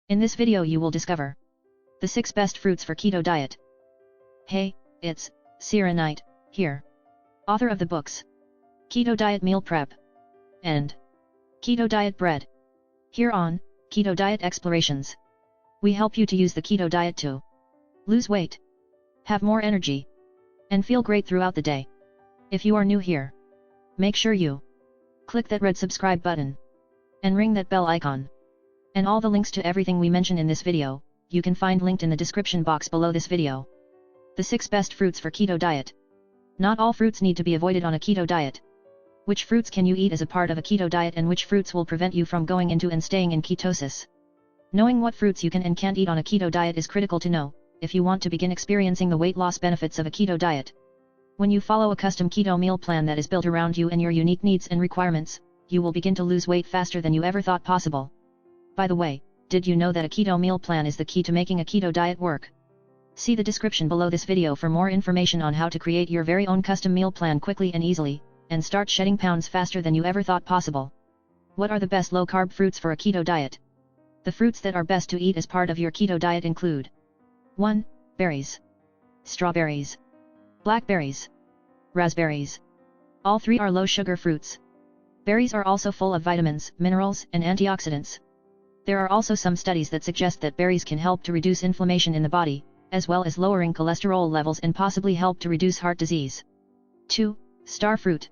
In this video you will discover the 6 best fruits for keto diet. Hey, it's Sierra Knight here, author of the books Keto Diet Meal Prep and Keto Diet Bread. Here on Keto Diet Explorations, we help you to use the keto diet to lose weight, have more energy, and feel great throughout the day. If you are new here, make sure you click that red subscribe button and ring that bell icon. And all the links to everything we mention in this video, you can find linked in the description box below this video. The 6 best fruits for keto diet. Not all fruits need to be avoided on a keto diet. Which fruits can you eat as a part of a keto diet and which fruits will prevent you from going into and staying in ketosis? Knowing what fruits you can and can't eat on a keto diet is critical to know, if you want to begin experiencing the weight loss benefits of a keto diet. When you follow a custom keto meal plan that is built around you and your unique needs and requirements, you will begin to lose weight faster than you ever thought possible. By the way, did you know that a keto meal plan is the key to making a keto diet work? See the description below this video for more information on how to create your very own custom meal plan quickly and easily, and start shedding pounds faster than you ever thought possible. What are the best low-carb fruits for a keto diet? The fruits that are best to eat as part of your keto diet include 1. Berries, strawberries, blackberries, raspberries. All 3 are low-sugar fruits. Berries are also full of vitamins, minerals, and antioxidants. There are also some studies that suggest that berries can help to reduce inflammation in the body, as well as lowering cholesterol levels and possibly help to reduce heart disease. 2. Star fruit.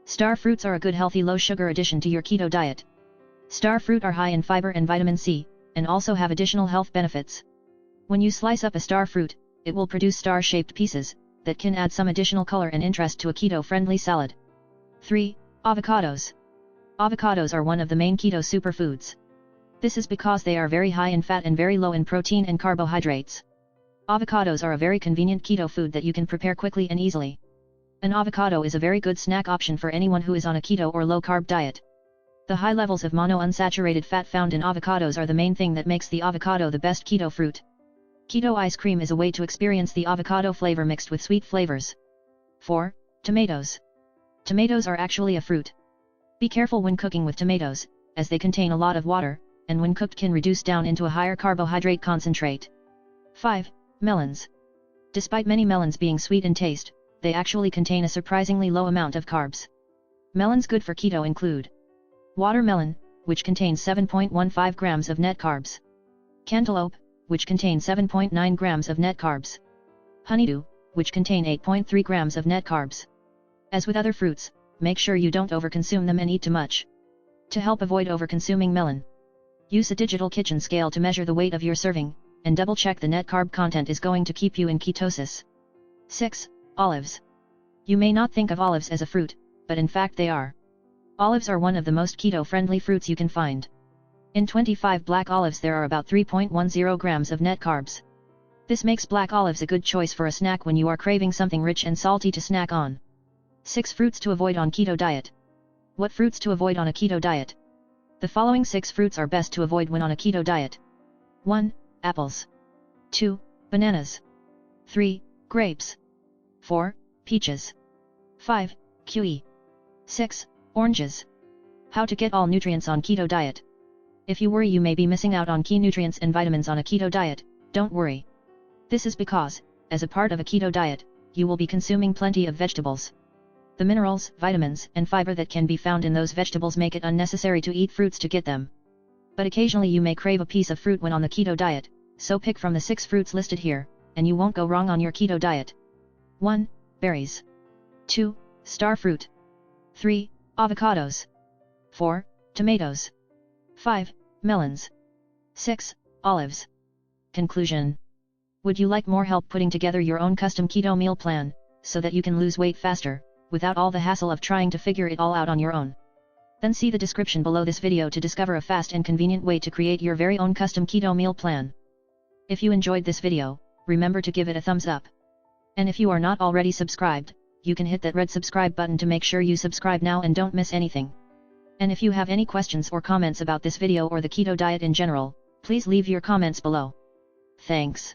Star fruits are a good healthy low-sugar addition to your keto diet. Star fruit are high in fiber and vitamin C, and also have additional health benefits. When you slice up a star fruit, it will produce star-shaped pieces, that can add some additional color and interest to a keto-friendly salad. 3. Avocados. Avocados are one of the main keto superfoods. This is because they are very high in fat and very low in protein and carbohydrates. Avocados are a very convenient keto food that you can prepare quickly and easily. An avocado is a very good snack option for anyone who is on a keto or low-carb diet. The high levels of monounsaturated fat found in avocados are the main thing that makes the avocado the best keto fruit. Keto ice cream is a way to experience the avocado flavor mixed with sweet flavors. 4. Tomatoes. Tomatoes are actually a fruit. Be careful when cooking with tomatoes, as they contain a lot of water, and when cooked can reduce down into a higher carbohydrate concentrate. 5. Melons. Despite many melons being sweet in taste, they actually contain a surprisingly low amount of carbs. Melons good for keto include watermelon, which contains 7.15 grams of net carbs. Cantaloupe, which contains 7.9 grams of net carbs. Honeydew, which contain 8.3 grams of net carbs. As with other fruits, make sure you don't overconsume them and eat too much. To help avoid overconsuming melon, use a digital kitchen scale to measure the weight of your serving, and double-check the net carb content is going to keep you in ketosis. 6. Olives. You may not think of olives as a fruit, but in fact they are. Olives are one of the most keto-friendly fruits you can find. In 25 black olives there are about 3.10 grams of net carbs. This makes black olives a good choice for a snack when you are craving something rich and salty to snack on. 6 fruits to avoid on keto diet. What fruits to avoid on a keto diet? The following 6 fruits are best to avoid when on a keto diet. 1. Apples. 2. Bananas. 3. Grapes. 4. Peaches. 5. Kiwi. 6. Oranges. How to get all nutrients on keto diet. If you worry you may be missing out on key nutrients and vitamins on a keto diet, don't worry. This is because, as a part of a keto diet, you will be consuming plenty of vegetables. The minerals, vitamins, and fiber that can be found in those vegetables make it unnecessary to eat fruits to get them. But occasionally you may crave a piece of fruit when on the keto diet, so pick from the 6 fruits listed here, and you won't go wrong on your keto diet. 1. Berries. 2. Star fruit. 3. Avocados. 4. Tomatoes. 5. Melons. 6. Olives. Conclusion. Would you like more help putting together your own custom keto meal plan, so that you can lose weight faster, without all the hassle of trying to figure it all out on your own? Then see the description below this video to discover a fast and convenient way to create your very own custom keto meal plan. If you enjoyed this video, remember to give it a thumbs up. And if you are not already subscribed, you can hit that red subscribe button to make sure you subscribe now and don't miss anything. And if you have any questions or comments about this video or the keto diet in general, please leave your comments below. Thanks.